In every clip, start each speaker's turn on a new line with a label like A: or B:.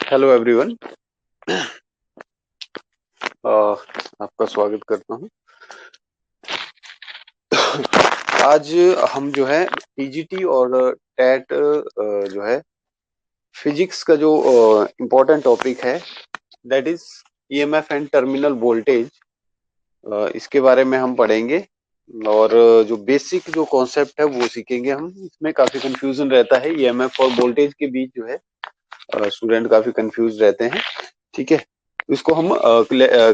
A: Hello everyone. आपका स्वागत करता हूँ। आज हम जो है टीजीटी और टेट जो है फिजिक्स का जो इम्पोर्टेंट टॉपिक है that is EMF and terminal voltage, इसके बारे में हम पढ़ेंगे। और जो बेसिक जो कॉन्सेप्ट है वो सीखेंगे हम। इसमें काफी कंफ्यूजन रहता है ईएमएफ और वोल्टेज के बीच जो है, स्टूडेंट काफी कंफ्यूज रहते हैं। ठीक है, इसको हम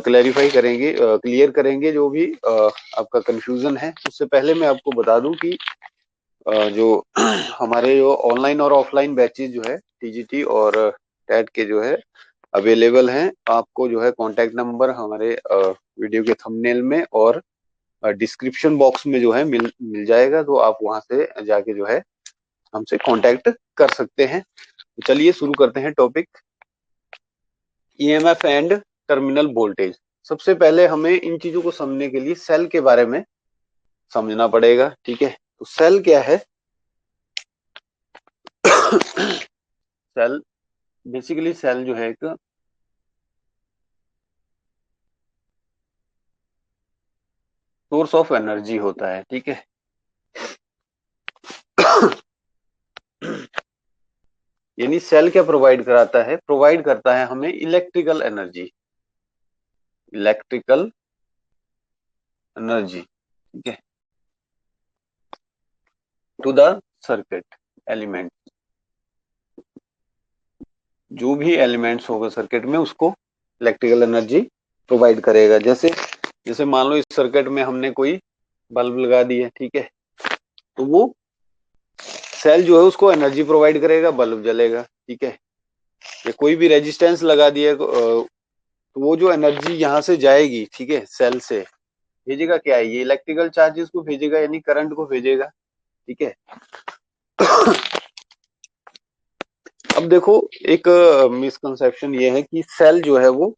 A: क्लैरिफाई करेंगे, क्लियर करेंगे जो भी आपका कंफ्यूजन है। उससे पहले मैं आपको बता दूं कि जो हमारे जो ऑनलाइन और ऑफलाइन बैचेज जो है टीजीटी और टेट के जो है अवेलेबल हैं। आपको जो है कांटेक्ट नंबर हमारे वीडियो के थंबनेल में और डिस्क्रिप्शन बॉक्स में जो है मिल मिल जाएगा, तो आप वहां से जाके जो है हमसे कांटेक्ट कर सकते हैं। तो चलिए शुरू करते हैं topic EMF and terminal voltage. सबसे पहले हमें इन चीजों को समझने के लिए सेल के बारे में समझना पड़ेगा। ठीक है, तो सेल क्या है? सेल बेसिकली सेल जो है एक सोर्स ऑफ एनर्जी होता है। ठीक है, यानी सेल क्या प्रोवाइड कराता है? प्रोवाइड करता है हमें इलेक्ट्रिकल एनर्जी। इलेक्ट्रिकल एनर्जी, ठीक है, टू द सर्किट एलिमेंट। जो भी एलिमेंट्स होगा सर्किट में उसको इलेक्ट्रिकल एनर्जी प्रोवाइड करेगा। जैसे जैसे मान लो इस सर्किट में हमने कोई बल्ब लगा दी है, ठीक है, तो वो सेल जो है उसको एनर्जी प्रोवाइड करेगा, बल्ब जलेगा। ठीक है, या कोई भी रेजिस्टेंस लगा दिया तो वो जो एनर्जी यहाँ से जाएगी, ठीक है, सेल से भेजेगा क्या है? ये इलेक्ट्रिकल चार्जेस को भेजेगा, यानी करंट को भेजेगा। ठीक है, अब देखो एक मिसकंसेप्शन ये है कि सेल जो है वो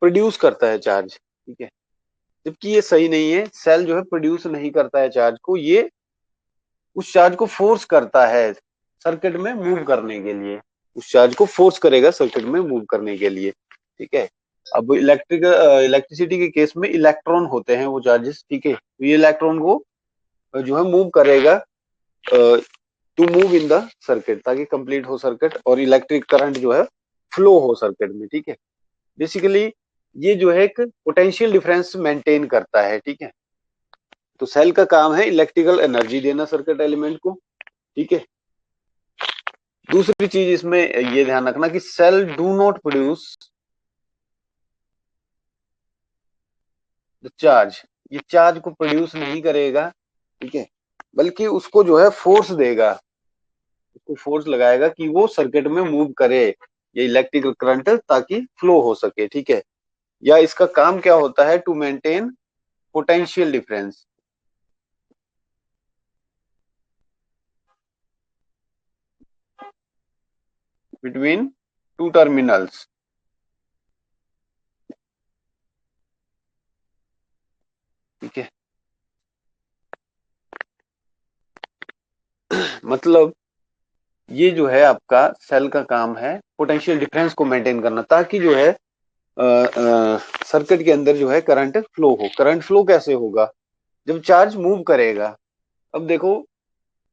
A: प्रोड्यूस करता है चार्ज। ठीक है, जबकि ये सही नहीं है। सेल जो है प्रोड्यूस नहीं करता है चार्ज को, ये उस चार्ज को फोर्स करता है सर्किट में मूव करने के लिए। उस चार्ज को फोर्स करेगा सर्किट में मूव करने के लिए। ठीक है, अब इलेक्ट्रिसिटी के केस में इलेक्ट्रॉन होते हैं वो चार्जेस। ठीक है, तो ये इलेक्ट्रॉन को जो है मूव करेगा to move in the circuit, ताकि कंप्लीट हो सर्किट और इलेक्ट्रिक करंट जो है फ्लो हो सर्किट में। ठीक है, बेसिकली ये जो है एक पोटेंशियल डिफरेंस मेंटेन करता है। ठीक है, तो सेल का काम है इलेक्ट्रिकल एनर्जी देना सर्किट एलिमेंट को। ठीक है, दूसरी चीज इसमें ये ध्यान रखना कि cell do not produce the charge. ये चार्ज को प्रोड्यूस नहीं करेगा, ठीक है, बल्कि उसको जो है फोर्स देगा, उसको फोर्स लगाएगा कि वो सर्किट में मूव करे ये इलेक्ट्रिकल करंट, ताकि फ्लो हो सके। ठीक है, या इसका काम क्या होता है? To maintain potential difference between two terminals. ठीक है, मतलब ये जो है आपका सेल का काम है पोटेंशियल डिफरेंस को मेंटेन करना, ताकि जो है सर्किट के अंदर जो है करंट फ्लो हो। करंट फ्लो कैसे होगा? जब चार्ज मूव करेगा। अब देखो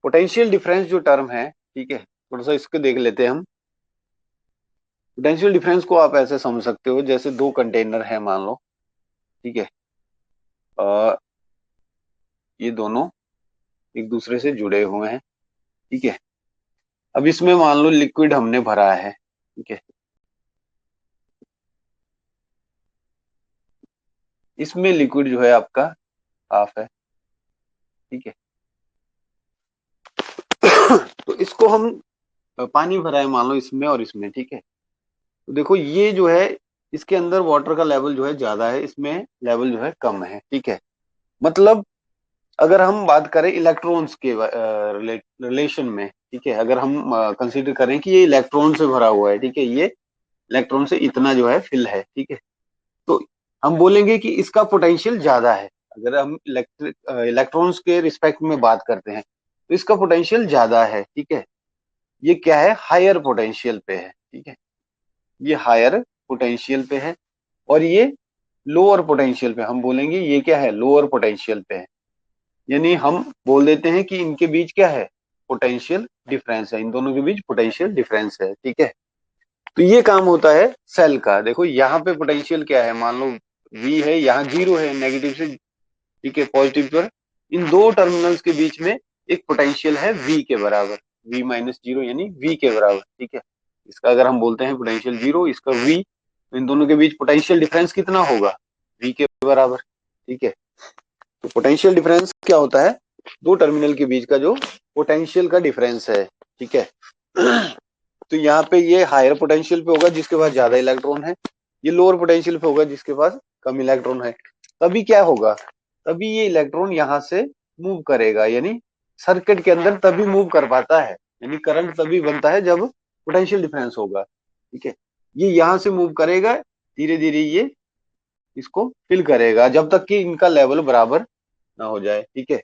A: पोटेंशियल डिफरेंस जो टर्म है, ठीक है, थोड़ा सा इसको देख लेते हैं हम। पोटेंशियल डिफरेंस को आप ऐसे समझ सकते हो, जैसे दो कंटेनर है मान लो। ठीक है, अ, ये दोनों एक दूसरे से जुड़े हुए हैं। ठीक है, अब इसमें मान लो लिक्विड हमने भरा है। ठीक है, इसमें लिक्विड जो है आपका हाफ है। ठीक है, तो इसको हम पानी भरा है मान लो इसमें और इसमें। ठीक है, तो देखो ये जो है इसके अंदर वाटर का लेवल जो है ज्यादा है, इसमें लेवल जो है कम है। ठीक है, मतलब अगर हम बात करें इलेक्ट्रॉन्स के रिलेशन में, ठीक है, अगर हम कंसीडर करें कि ये इलेक्ट्रॉन से भरा हुआ है, ठीक है, ये इलेक्ट्रॉन से इतना जो है फिल है। ठीक है, तो हम बोलेंगे कि इसका पोटेंशियल ज्यादा है। अगर हम इलेक्ट्रॉन्स के रिस्पेक्ट में बात करते हैं तो इसका पोटेंशियल ज्यादा है। ठीक है, ये क्या है? हायर पोटेंशियल पे है। ठीक है, ये हायर पोटेंशियल पे है, और ये लोअर पोटेंशियल पे, हम बोलेंगे ये क्या है, लोअर पोटेंशियल पे है। यानी हम बोल देते हैं कि इनके बीच क्या है, पोटेंशियल डिफरेंस है, इन दोनों के बीच पोटेंशियल डिफरेंस है, ठीक है। तो ये काम होता है सेल का। देखो यहाँ पे पोटेंशियल क्या है, मान लो V है, यहाँ 0 है, नेगेटिव से ठीक है पॉजिटिव पर, इन दो टर्मिनल्स के बीच में एक पोटेंशियल है V के बराबर, V-0 यानी V के बराबर, ठीक है। इसका अगर हम बोलते हैं पोटेंशियल 0, इसका V, तो इन दोनों के बीच पोटेंशियल डिफरेंस कितना होगा, V के बराबर, ठीक है। तो पोटेंशियल डिफरेंस क्या होता है, दो टर्मिनल के बीच का जो पोटेंशियल का डिफरेंस है, ठीक है। तो यहाँ पे ये हायर पोटेंशियल पे होगा जिसके पास ज्यादा इलेक्ट्रॉन है, ये लोअर पोटेंशियल पे होगा जिसके पास कम इलेक्ट्रॉन है। तभी क्या होगा, तभी ये इलेक्ट्रॉन यहाँ से मूव करेगा, यानी सर्किट के अंदर तभी मूव कर पाता है, यानी करंट तभी बनता है जब पोटेंशियल डिफरेंस होगा, ठीक है। ये यहाँ से मूव करेगा, धीरे धीरे ये इसको फिल करेगा जब तक कि इनका लेवल बराबर ना हो जाए, ठीक है।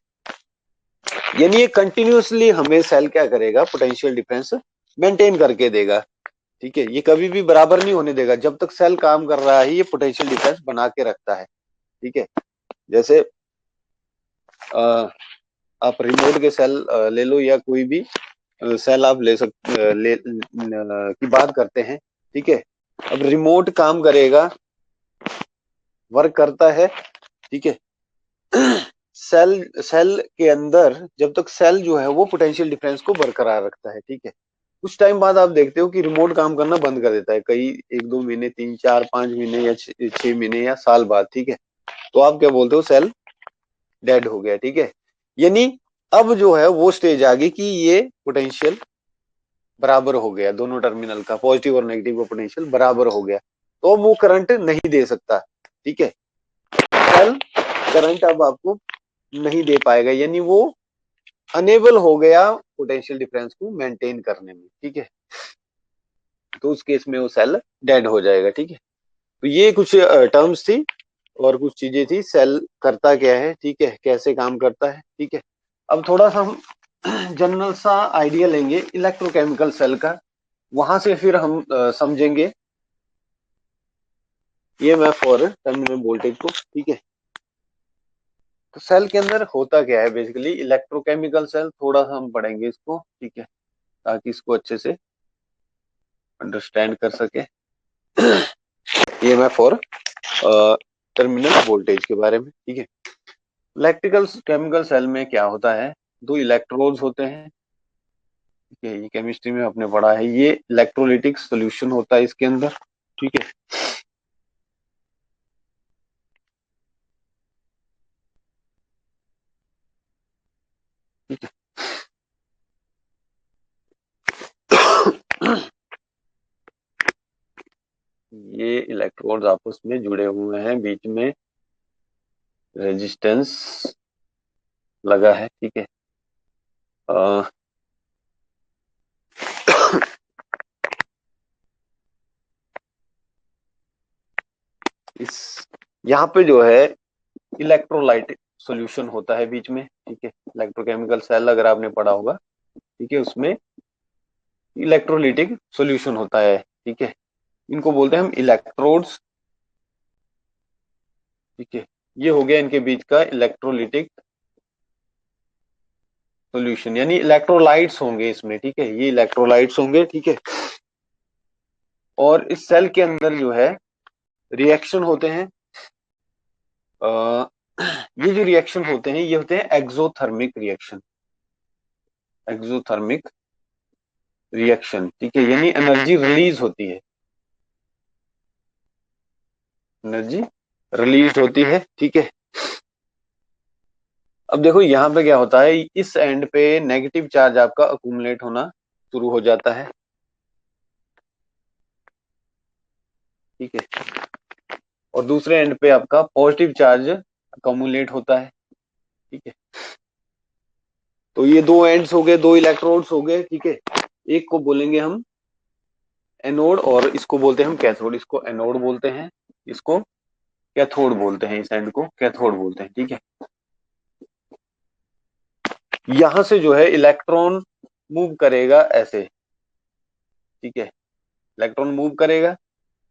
A: यानी ये कंटिन्यूअसली हमें सेल क्या करेगा, पोटेंशियल डिफरेंस मेंटेन करके देगा, ठीक है। ये कभी भी बराबर नहीं होने देगा, जब तक सेल काम कर रहा है ये पोटेंशियल डिफरेंस बना के रखता है, ठीक है। जैसे आप रिमोट के सेल ले लो, या कोई भी सेल आप ले सकते की बात करते हैं, ठीक है। अब रिमोट काम करेगा, वर्क करता है, ठीक है। सेल सेल के अंदर जब तक सेल जो है वो पोटेंशियल डिफरेंस को बरकरार रखता है, ठीक है। कुछ टाइम बाद आप देखते हो कि रिमोट काम करना बंद कर देता है, कई 1-2 महीने, 3-4-5 महीने या 6 महीने या साल बाद, ठीक है। तो आप क्या बोलते हो, सेल डेड हो गया, ठीक है। यानी अब जो है वो स्टेज आ गई कि ये पोटेंशियल बराबर हो गया, दोनों टर्मिनल का पॉजिटिव और नेगेटिव का पोटेंशियल बराबर हो गया, तो वो करंट नहीं दे सकता, ठीक है। सेल करंट अब आपको नहीं दे पाएगा, यानी वो अनेबल हो गया पोटेंशियल डिफरेंस को मेंटेन करने में, ठीक है। तो उस केस में वो सेल डेड हो जाएगा, ठीक है। तो ये कुछ टर्म्स थी और कुछ चीजें थी, सेल करता क्या है, ठीक है, कैसे काम करता है, ठीक है। अब थोड़ा सा हम जनरल सा आइडिया लेंगे इलेक्ट्रोकेमिकल सेल का, वहां से फिर हम समझेंगे ईएमएफ और टर्मिनल वोल्टेज को, ठीक है। तो सेल के अंदर होता क्या है, बेसिकली इलेक्ट्रोकेमिकल सेल, थोड़ा सा हम पढ़ेंगे इसको, ठीक है, ताकि इसको अच्छे से अंडरस्टैंड कर सके ईएमएफ और टर्मिनल वोल्टेज के बारे में, ठीक है। इलेक्ट्रिकल केमिकल सेल में क्या होता है, दो इलेक्ट्रोड्स होते हैं, ठीक है। ये केमिस्ट्री में आपने पढ़ा है, ये इलेक्ट्रोलिटिक सॉल्यूशन होता है इसके अंदर, ठीक है। ठीक है। ये इलेक्ट्रोड्स आपस में जुड़े हुए हैं, बीच में रेजिस्टेंस लगा है, ठीक है। इस यहाँ पे जो है इलेक्ट्रोलाइट सॉल्यूशन होता है बीच में, ठीक है। इलेक्ट्रोकेमिकल सेल अगर आपने पढ़ा होगा, ठीक है, उसमें इलेक्ट्रोलिटिक सॉल्यूशन होता है, ठीक है। इनको बोलते हैं हम इलेक्ट्रोड्स, ठीक है। ये हो गया इनके बीच का इलेक्ट्रोलिटिक सॉल्यूशन, यानी इलेक्ट्रोलाइट्स होंगे इसमें, ठीक है, ये इलेक्ट्रोलाइट्स होंगे, ठीक है। और इस सेल के अंदर जो है रिएक्शन होते हैं, ये जो रिएक्शन होते हैं ये होते हैं एक्सोथर्मिक रिएक्शन, एक्सोथर्मिक रिएक्शन, ठीक है। यानी एनर्जी रिलीज होती है, एनर्जी रिलीज होती है, ठीक है। अब देखो यहाँ पे क्या होता है, इस एंड पे नेगेटिव चार्ज आपका अकुमुलेट होना शुरू हो जाता है, ठीक है। और दूसरे एंड पे आपका पॉजिटिव चार्ज अकुमुलेट होता है, ठीक है। तो ये दो एंड्स हो गए, दो इलेक्ट्रोड्स हो गए, ठीक है। एक को बोलेंगे हम एनोड और इसको बोलते हैं हम कैथोड, इसको एनोड बोलते हैं, इसको कैथोड बोलते हैं, इस एंड को कैथोड बोलते हैं, ठीक है। यहां से जो है इलेक्ट्रॉन मूव करेगा ऐसे, ठीक है, इलेक्ट्रॉन मूव करेगा,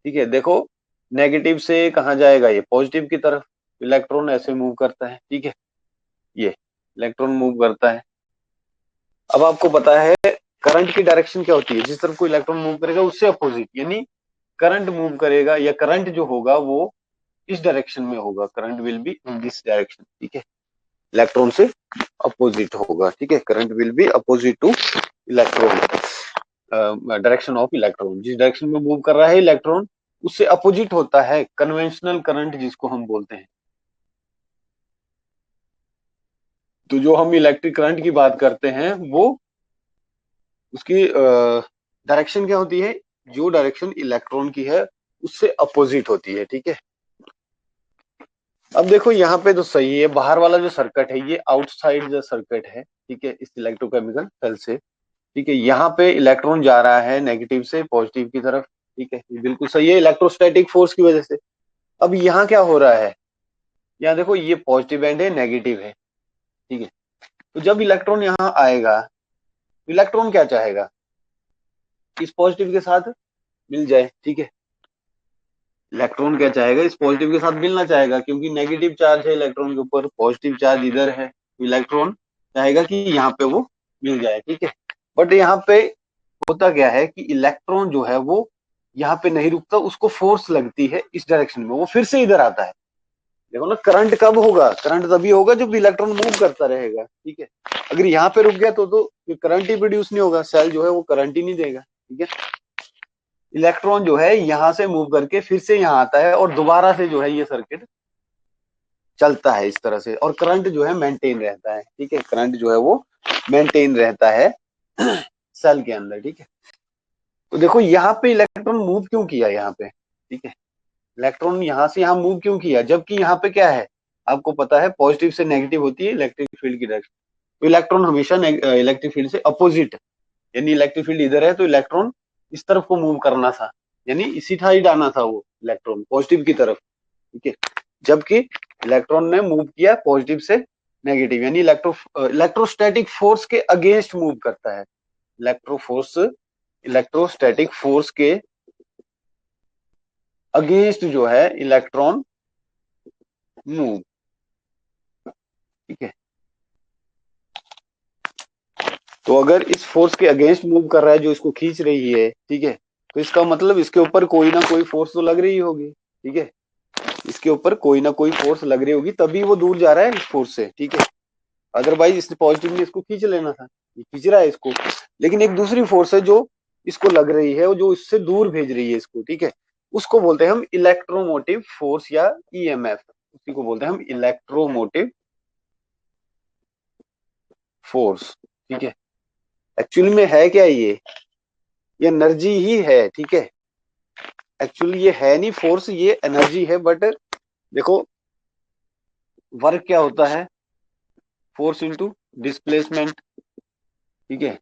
A: ठीक है, देखो नेगेटिव से कहाँ जाएगा, ये पॉजिटिव की तरफ, इलेक्ट्रॉन ऐसे मूव करता है। ठीक है, ये इलेक्ट्रॉन मूव करता है। अब आपको पता है करंट की डायरेक्शन क्या होती है, जिस तरफ कोई इलेक्ट्रॉन मूव करेगा उससे अपोजिट, यानी करंट मूव करेगा या करंट जो होगा वो इस डायरेक्शन में होगा, current will be in this direction. ठीक है, इलेक्ट्रॉन से अपोजिट होगा। ठीक है, current will be opposite two electron, direction of electron, जिस डायरेक्शन में मूव कर रहा है इलेक्ट्रॉन उससे अपोजिट होता है कन्वेंशनल करंट जिसको हम बोलते हैं। तो जो हम इलेक्ट्रिक करंट की बात करते हैं वो उसकी डायरेक्शन क्या होती है, जो डायरेक्शन इलेक्ट्रॉन की है उससे अपोजिट होती है। ठीक है, अब देखो यहाँ पे तो सही है, बाहर वाला जो सर्किट है ये आउटसाइड जो सर्किट है। ठीक है, इस इलेक्ट्रोकेमिकल सेल से। ठीक है, यहाँ पे इलेक्ट्रॉन जा रहा है नेगेटिव से पॉजिटिव की तरफ। ठीक है, ये बिल्कुल सही है इलेक्ट्रोस्टैटिक फोर्स की वजह से। अब यहाँ क्या हो रहा है, यहाँ देखो ये पॉजिटिव एंड है, नेगेटिव है। ठीक है, तो जब इलेक्ट्रॉन यहाँ आएगा इलेक्ट्रॉन क्या चाहेगा, इस पॉजिटिव के साथ मिल जाए। ठीक है, इलेक्ट्रॉन क्या चाहेगा, इस पॉजिटिव के साथ मिलना चाहेगा, क्योंकि नेगेटिव चार्ज है इलेक्ट्रॉन के ऊपर, पॉजिटिव चार्ज इधर है, इलेक्ट्रॉन चाहेगा कि यहाँ पे वो मिल जाए। ठीक है, बट यहाँ पे होता क्या है कि इलेक्ट्रॉन जो है वो यहाँ पे नहीं रुकता, उसको फोर्स लगती है इस डायरेक्शन में, वो फिर से इधर आता है। देखो ना, करंट कब होगा, करंट तभी होगा जब इलेक्ट्रॉन मूव करता रहेगा। ठीक है, अगर यहाँ पे रुक गया तो करंट ही प्रोड्यूस नहीं होगा, सेल जो है वो करंट ही नहीं देगा। ठीक है, इलेक्ट्रॉन जो है यहां से मूव करके फिर से यहाँ आता है और दोबारा से जो है ये सर्किट चलता है इस तरह से, और करंट जो है मेंटेन रहता है। ठीक है, करंट जो है वो मेंटेन रहता है सेल के अंदर। ठीक है, तो देखो यहाँ पे इलेक्ट्रॉन मूव क्यों किया यहाँ पे। ठीक है, इलेक्ट्रॉन यहाँ से यहाँ मूव क्यों किया, जबकि यहाँ पे क्या है, आपको पता है पॉजिटिव से नेगेटिव होती है इलेक्ट्रिक फील्ड की डायरेक्शन। तो इलेक्ट्रॉन हमेशा इलेक्ट्रिक फील्ड से अपोजिट, यानी इलेक्ट्रिक फील्ड इधर है तो इलेक्ट्रॉन इस तरफ को मूव करना था, यानी इसी साइड आना था वो इलेक्ट्रॉन पॉजिटिव की तरफ। ठीक है, जबकि इलेक्ट्रॉन ने मूव किया पॉजिटिव से नेगेटिव, यानी इलेक्ट्रोस्टैटिक फोर्स के अगेंस्ट मूव करता है। इलेक्ट्रोस्टैटिक फोर्स के अगेंस्ट जो है इलेक्ट्रॉन मूव। ठीक है, तो अगर इस फोर्स के अगेंस्ट मूव कर रहा है जो इसको खींच रही है, ठीक है, तो इसका मतलब इसके ऊपर कोई ना कोई फोर्स तो लग रही होगी। ठीक है, इसके ऊपर कोई ना कोई फोर्स लग रही होगी, तभी वो दूर जा रहा है इस फोर्स से। ठीक है, अदरवाइज इसने पॉजिटिव में इसको खींच लेना था, ये खींच रहा है इसको, लेकिन एक दूसरी फोर्स है जो इसको लग रही है, जो इससे दूर भेज रही है इसको। ठीक है, उसको बोलते हैं हम इलेक्ट्रोमोटिव फोर्स या ईएमएफ, उसी को बोलते हैं हम इलेक्ट्रोमोटिव फोर्स। ठीक है, एक्चुअली में है क्या ये एनर्जी ही है। ठीक है, एक्चुअली ये है नहीं फोर्स, ये एनर्जी है, बट देखो वर्क क्या होता है, फोर्स इंटू डिस्प्लेसमेंट। ठीक है,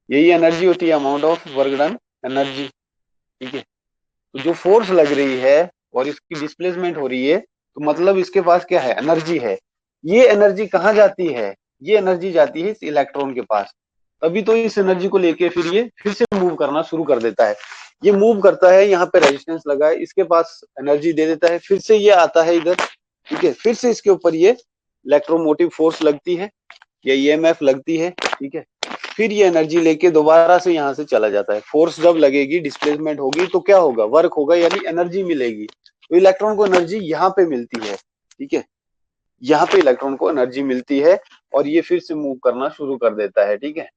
A: यही एनर्जी होती है, amount of work done energy. ठीक है, तो जो फोर्स लग रही है और इसकी डिस्प्लेसमेंट हो रही है, तो मतलब इसके पास क्या है, एनर्जी है। ये एनर्जी कहाँ जाती है, ये एनर्जी जाती है इस इलेक्ट्रॉन के पास, तभी तो इस एनर्जी को लेके फिर ये फिर से मूव करना शुरू कर देता है। ये मूव करता है, यहाँ पे रेजिस्टेंस लगा है, इसके पास एनर्जी दे देता है, फिर से ये आता है इधर। ठीक है, फिर से इसके ऊपर ये इलेक्ट्रोमोटिव फोर्स लगती है या ईएमएफ लगती है। ठीक है, फिर ये एनर्जी लेके दोबारा से यहाँ से चला जाता है। फोर्स जब लगेगी, डिस्प्लेसमेंट होगी, तो क्या होगा, वर्क होगा, यानी एनर्जी मिलेगी। तो इलेक्ट्रॉन को एनर्जी यहाँ पे मिलती है। ठीक है, यहाँ पे इलेक्ट्रॉन को एनर्जी मिलती है और ये फिर से मूव करना शुरू कर देता है। ठीक है,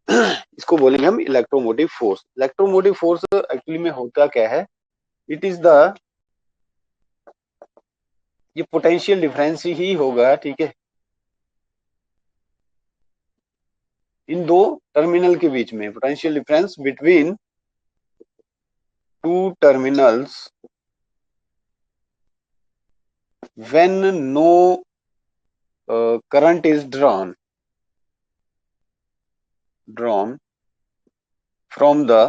A: इसको बोलेंगे हम electromotive force. Electromotive force actually में होता क्या है, इट इज द, ये पोटेंशियल डिफरेंस ही होगा। ठीक है, इन दो टर्मिनल के बीच में, potential difference between two terminals when no current is drawn from the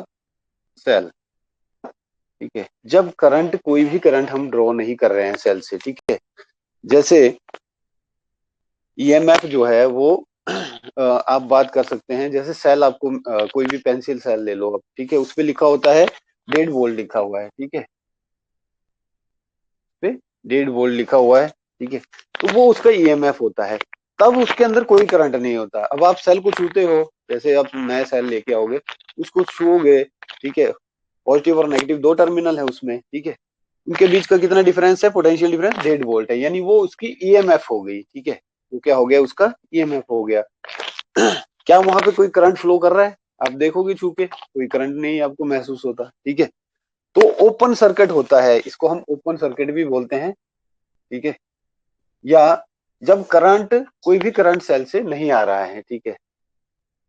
A: cell। ठीक है, जब करंट, कोई भी करंट हम ड्रॉ नहीं कर रहे हैं सेल से। ठीक है, जैसे ईएमएफ जो है वो आप बात कर सकते हैं, जैसे सेल आपको कोई भी पेंसिल सेल ले लो आप, ठीक है, उस पे लिखा होता है 1.5 वोल्ट लिखा हुआ है, ठीक है, पे 1.5 वोल्ट लिखा हुआ है, ठीक है, तो वो उसका ईएमएफ होता है। तब उसके अंदर कोई करंट नहीं होता। अब आप सेल को छूते हो, जैसे आप नया सेल लेके आओगे, उसको छूओगे, ठीक है, पॉजिटिव और नेगेटिव दो टर्मिनल है उसमें, ठीक है, उनके बीच का कितना डिफरेंस है, पोटेंशियल डिफरेंस 1.5 वोल्ट है, यानी वो उसकी ईएमएफ हो गई, ठीक है, वो क्या हो गया, उसका ईएमएफ हो गया। क्या वहां पे कोई करंट फ्लो कर रहा है? आप देखोगे छू के, कोई करंट नहीं आपको महसूस होता, ठीक है, तो ओपन सर्किट होता है, इसको हम ओपन सर्किट भी बोलते हैं, ठीक है, या जब करंट, कोई भी करंट सेल से नहीं आ रहा है, ठीक है,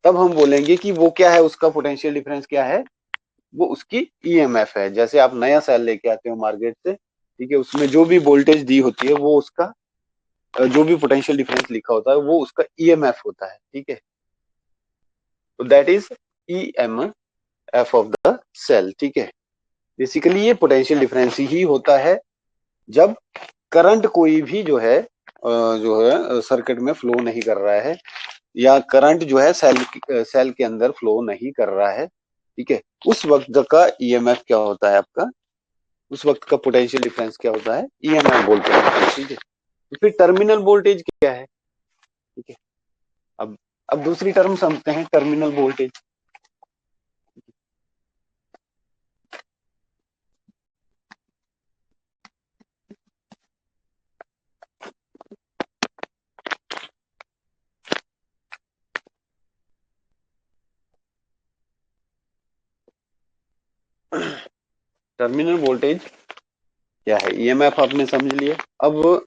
A: तब हम बोलेंगे कि वो क्या है, उसका पोटेंशियल डिफरेंस क्या है, वो उसकी ईएमएफ है। जैसे आप नया सेल लेके आते हो मार्केट से, ठीक है, उसमें जो भी वोल्टेज दी होती है वो उसका जो भी पोटेंशियल डिफरेंस लिखा होता है वो उसका ईएमएफ होता है, ठीक है, तो that is EMF of the cell, ठीक है। बेसिकली ये पोटेंशियल डिफरेंस ही होता है जब करंट कोई भी जो है सर्किट में फ्लो नहीं कर रहा है, या करंट जो है सेल के अंदर फ्लो नहीं कर रहा है, ठीक है, उस वक्त का ईएमएफ क्या होता है आपका, उस वक्त का पोटेंशियल डिफरेंस क्या होता है, ईएमएफ बोलते हैं, ठीक है। तो फिर टर्मिनल वोल्टेज क्या है, ठीक है, अब अब दूसरी टर्म समझते हैं, टर्मिनल वोल्टेज। टर्मिनल वोल्टेज क्या है, ईएमएफ आपने समझ लिया। अब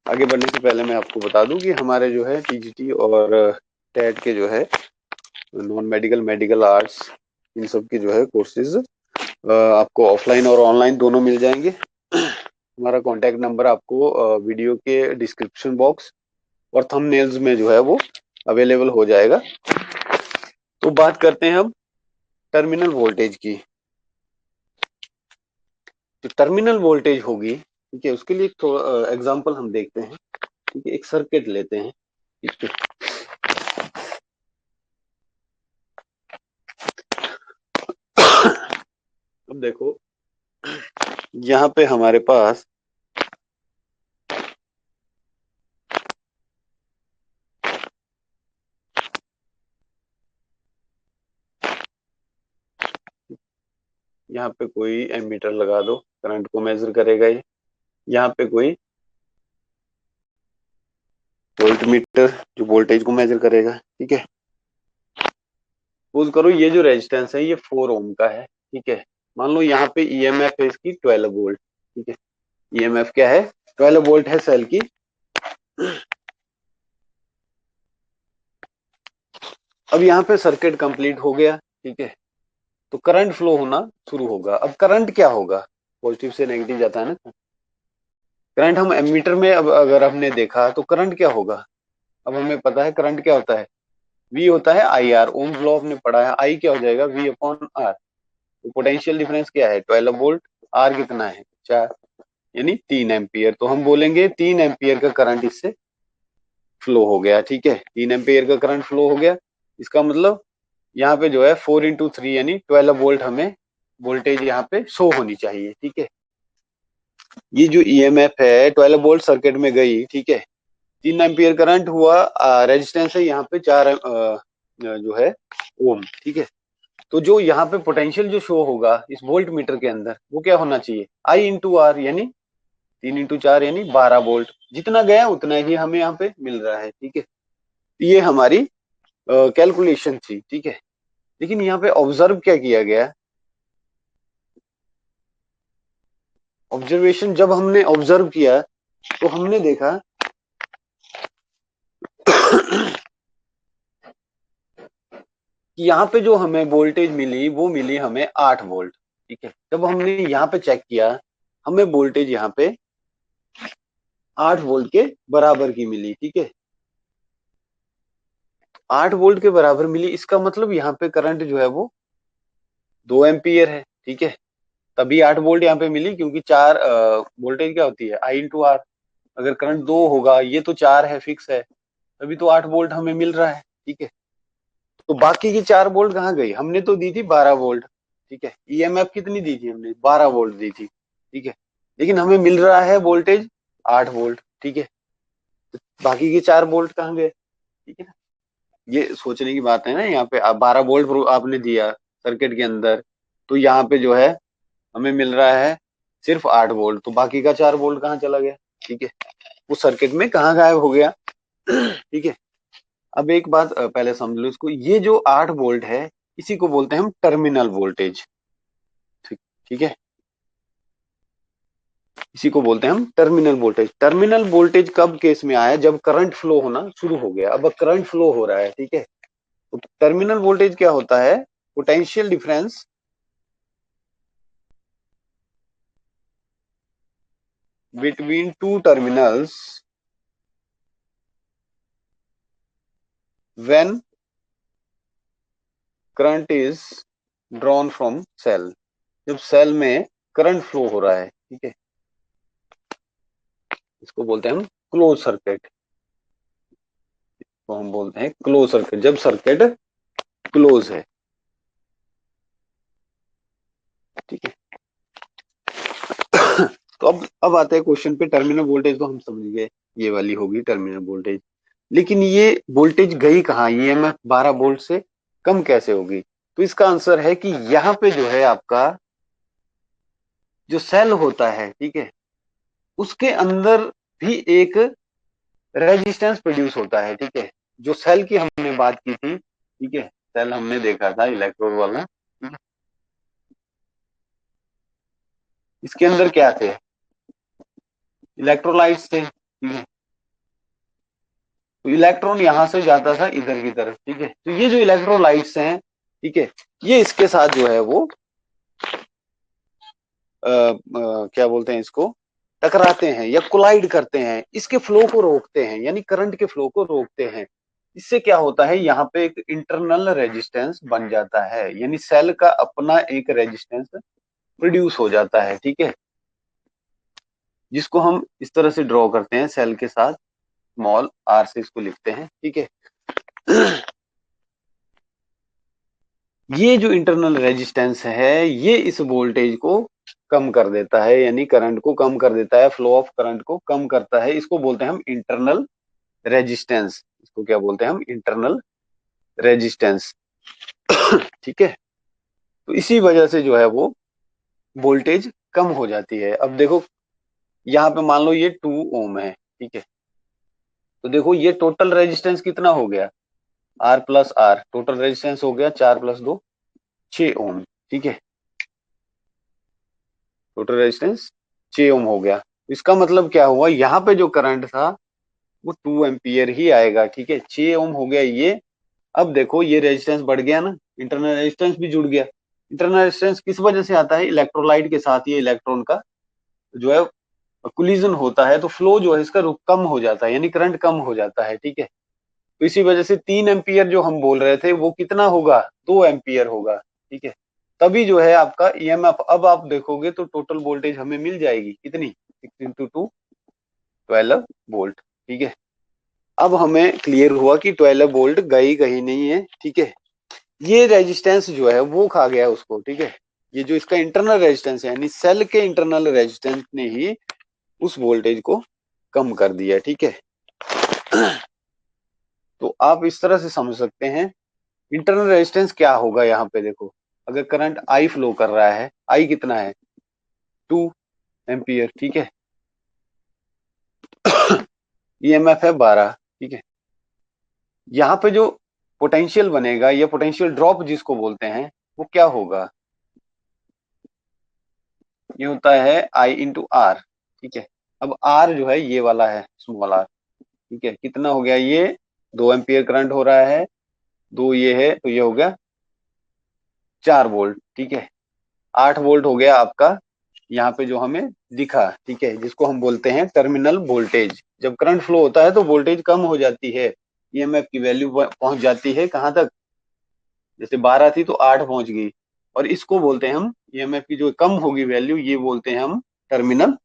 A: आगे बढ़ने से पहले मैं आपको बता दूं कि हमारे जो है टीजीटी और टेट के जो है नॉन मेडिकल, मेडिकल आर्ट्स, इन सब के जो है कोर्सेज आपको ऑफलाइन और ऑनलाइन दोनों मिल जाएंगे। हमारा कॉन्टैक्ट नंबर आपको वीडियो के डिस्क्रिप्शन बॉक्स और थंबनेल्स में जो है वो अवेलेबल हो जाएगा। तो बात करते हैं अब टर्मिनल वोल्टेज की। जो टर्मिनल वोल्टेज होगी, ठीक है, उसके लिए एक थोड़ा एग्जांपल हम देखते हैं, ठीक है, एक सर्किट लेते हैं इस पे। अब देखो, यहाँ पे हमारे पास यहाँ पे कोई एमीटर लगा दो, करंट को मेजर करेगा ये। यहाँ पे कोई वोल्ट मीटर जो वोल्टेज को मेजर करेगा, ठीक है। सपोज करो ये जो रेजिस्टेंस है ये 4 ओम का है, ठीक है। मान लो यहाँ पे ईएमएफ है इसकी 12 वोल्ट, ठीक है, ईएमएफ क्या है, 12 वोल्ट है सेल की। अब यहाँ पे सर्किट कंप्लीट हो गया, ठीक है, तो करंट फ्लो होना शुरू होगा। अब करंट क्या होगा, पॉजिटिव से नेगेटिव जाता है ना करंट, हम एमीटर में अब अगर हमने देखा तो करंट क्या होगा, अब हमें पता है करंट क्या होता है, वी होता है आई आर, ओम लॉ आपने पढ़ा है, आई क्या हो जाएगा, वी अपॉन आर। तो पोटेंशियल डिफरेंस क्या है, 12 वोल्ट, आर कितना है 4, यानी 3 एम्पियर। तो हम बोलेंगे 3 एम्पियर का करंट इससे फ्लो हो गया, ठीक है, 3 एम्पियर का करंट फ्लो हो गया। इसका मतलब यहाँ पे जो है 4 × 3 यानी 12 वोल्ट हमें वोल्टेज यहाँ पे शो होनी चाहिए, ठीक है। ये जो ईएमएफ है 12 वोल्ट सर्किट में गई, ठीक है, 3 एम्पियर करंट हुआ, रेजिस्टेंस है यहाँ पे 4 जो है ओम, ठीक है। तो जो यहाँ पे पोटेंशियल जो शो होगा इस वोल्ट मीटर के अंदर वो क्या होना चाहिए, आई इंटू आर, यानी 3 × 4 यानी 12 वोल्ट। जितना गया उतना ही हमें यहाँ पे मिल रहा है, ठीक है। ये हमारी कैलकुलेशन थी, ठीक है। लेकिन यहाँ पे ऑब्जर्व क्या किया गया, ऑब्जर्वेशन जब हमने ऑब्जर्व किया तो हमने देखा कि यहाँ पे जो हमें वोल्टेज मिली वो मिली हमें 8 वोल्ट, ठीक है। जब हमने यहाँ पे चेक किया हमें वोल्टेज यहाँ पे 8 वोल्ट के बराबर की मिली, ठीक है, 8 वोल्ट के बराबर मिली। इसका मतलब यहाँ पे करंट जो है वो 2 एम्पियर है, ठीक है। तभी 8 वोल्ट यहाँ पे मिली, क्योंकि चार वोल्टेज क्या होती है, आई इंटू आर। अगर करंट 2 होगा, ये तो 4 है, फिक्स है, तभी तो 8 वोल्ट हमें मिल रहा है। ठीक है, तो बाकी की 4 वोल्ट कहाँ गई, हमने तो दी थी 12 वोल्ट। ठीक है, ईएमएफ कितनी दी थी हमने, 12 वोल्ट दी थी। ठीक है, लेकिन हमें मिल रहा है वोल्टेज 8 वोल्ट। ठीक है, तो बाकी के 4 वोल्ट कहाँ गए। ठीक है ना, ये सोचने की बात है ना। यहाँ पे आप 12 वोल्ट आपने दिया सर्किट के अंदर, तो यहाँ पे जो है हमें मिल रहा है सिर्फ 8 वोल्ट, तो बाकी का 4 वोल्ट कहाँ चला गया। ठीक है, उस सर्किट में कहाँ गायब हो गया। ठीक है, अब एक बात पहले समझ लो इसको, ये जो 8 वोल्ट है, इसी को बोलते हैं हम टर्मिनल वोल्टेज। ठीक, ठीक है, इसी को बोलते हैं हम टर्मिनल वोल्टेज। टर्मिनल वोल्टेज कब केस में आया, जब करंट फ्लो होना शुरू हो गया। अब करंट फ्लो हो रहा है। ठीक है, तो टर्मिनल वोल्टेज क्या होता है, potential difference between two terminals when current is drawn from cell. जब सेल में करंट फ्लो हो रहा है। ठीक है, इसको बोलते हैं हम क्लोज सर्किट। तो हम बोलते हैं क्लोज सर्किट, जब सर्किट क्लोज है। ठीक है, तो अब आते हैं क्वेश्चन पे। टर्मिनल वोल्टेज तो हम समझ गए, ये वाली होगी टर्मिनल वोल्टेज। लेकिन ये वोल्टेज गई कहाँ, ईएमएफ 12 वोल्ट से कम कैसे होगी। तो इसका आंसर है कि यहाँ पे जो है आपका जो सेल होता है, ठीक है, उसके अंदर भी एक रेजिस्टेंस प्रोड्यूस होता है। ठीक है, जो सेल की हमने बात की थी। ठीक है, सेल हमने देखा था इलेक्ट्रोड वाला। ठीक है? इसके अंदर क्या थे, इलेक्ट्रोलाइट्स थे। ठीक है, तो इलेक्ट्रॉन यहां से जाता था इधर की तरफ। ठीक है, तो ये जो इलेक्ट्रोलाइट्स हैं, ठीक है, ये इसके साथ जो है वो क्या बोलते हैं इसको, टकराते हैं या कोलाइड करते हैं, इसके फ्लो को रोकते हैं, यानी करंट के फ्लो को रोकते हैं। इससे क्या होता है, यहाँ पे एक इंटरनल रेजिस्टेंस बन जाता है, यानी सेल का अपना एक रेजिस्टेंस प्रोड्यूस हो जाता है। ठीक है, जिसको हम इस तरह से ड्रॉ करते हैं, सेल के साथ स्मॉल आर से इसको लिखते हैं। ठीक है, ये जो इंटरनल रेजिस्टेंस है, ये इस वोल्टेज को कम कर देता है, यानी करंट को कम कर देता है, फ्लो ऑफ करंट को कम करता है। इसको बोलते हैं हम इंटरनल रेजिस्टेंस। इसको क्या बोलते हैं हम, इंटरनल रेजिस्टेंस। ठीक है, तो इसी वजह से जो है वो वोल्टेज कम हो जाती है। अब देखो, यहाँ पे मान लो ये 2 ओम है। ठीक है, तो देखो ये टोटल रेजिस्टेंस कितना हो गया, R plus R, total resistance हो गया 4 प्लस 2 6 ओम। ठीक है, टोटल रेजिस्टेंस 6 ओम हो गया। इसका मतलब क्या हुआ, यहाँ पे जो करंट था वो 2 एम्पियर ही आएगा। ठीक है, 6 ओम हो गया ये। अब देखो ये रेजिस्टेंस बढ़ गया ना, इंटरनल रेजिस्टेंस भी जुड़ गया। इंटरनल रेजिस्टेंस किस वजह से आता है, इलेक्ट्रोलाइट के साथ ये इलेक्ट्रॉन का जो है कोलिजन होता है, तो फ्लो जो है इसका कम हो जाता है, यानी करंट कम हो जाता है। ठीक है, तो इसी वजह से 3 एम्पियर जो हम बोल रहे थे वो कितना होगा, 2 एम्पियर होगा। ठीक है, तभी जो है आपका ईएमएफ, अब आप देखोगे तो टोटल वोल्टेज हमें मिल जाएगी कितनी, 6 × 2 12 वोल्ट। ठीक है, अब हमें क्लियर हुआ कि 12 वोल्ट गई कहीं नहीं है। ठीक है, ये रेजिस्टेंस जो है वो खा गया उसको। ठीक है, ये जो इसका इंटरनल रेजिस्टेंस है, यानी सेल के इंटरनल रेजिस्टेंस ने ही उस वोल्टेज को कम कर दिया। ठीक है, तो आप इस तरह से समझ सकते हैं इंटरनल रेजिस्टेंस क्या होगा। यहाँ पे देखो, अगर करंट आई फ्लो कर रहा है, आई कितना है, 2 एम्पियर। ठीक है, ईएमएफ है 12। ठीक है, यहाँ पे जो पोटेंशियल बनेगा या पोटेंशियल ड्रॉप जिसको बोलते हैं, वो क्या होगा, ये होता है आई इंटू आर। ठीक है, अब आर जो है ये वाला है, स्मॉल आर। ठीक है, कितना हो गया ये, 2 एम्पियर करंट हो रहा है, 2 ये है, तो ये हो गया 4 वोल्ट। ठीक है, 8 वोल्ट हो गया आपका यहाँ पे जो हमें दिखा। ठीक है, जिसको हम बोलते हैं टर्मिनल वोल्टेज। जब करंट फ्लो होता है तो वोल्टेज कम हो जाती है, ईएमएफ की वैल्यू पहुंच जाती है कहाँ तक, जैसे 12 थी तो 8 पहुंच गई, और इसको बोलते हैं हम ईएमएफ की जो कम होगी वैल्यू, ये बोलते हैं हम टर्मिनल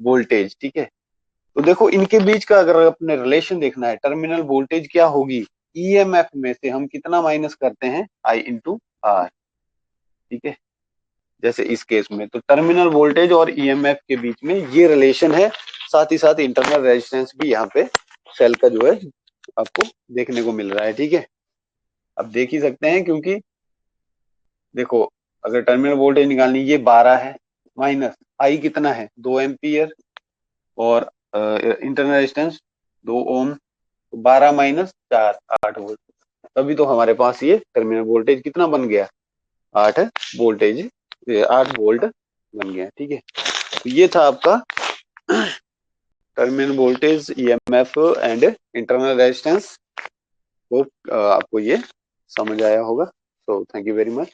A: वोल्टेज। ठीक है, तो देखो इनके बीच का अगर अपने रिलेशन देखना है, टर्मिनल वोल्टेज क्या होगी, ईएमएफ में से हम कितना माइनस करते हैं, आई इंटू आर। ठीक है, जैसे इस केस में तो टर्मिनल वोल्टेज और ईएमएफ के बीच में ये रिलेशन है। साथ ही साथ इंटरनल रेजिस्टेंस भी यहाँ पे सेल का जो है आपको देखने को मिल रहा है। ठीक है, अब देख ही सकते हैं, क्योंकि देखो अगर टर्मिनल वोल्टेज निकालनी, ये 12 है, माइनस आई कितना है 2 एम्पियर, और इंटरनल रेजिस्टेंस 2 ओम, 12 माइनस 4 8 वोल्ट। तभी तो हमारे पास ये टर्मिनल वोल्टेज कितना बन गया, 8 वोल्टेज 8 वोल्ट बन गया। ठीक है, तो ये था आपका terminal voltage, EMF and internal resistance. Hope आपको ये समझ आया होगा। So thank you very much.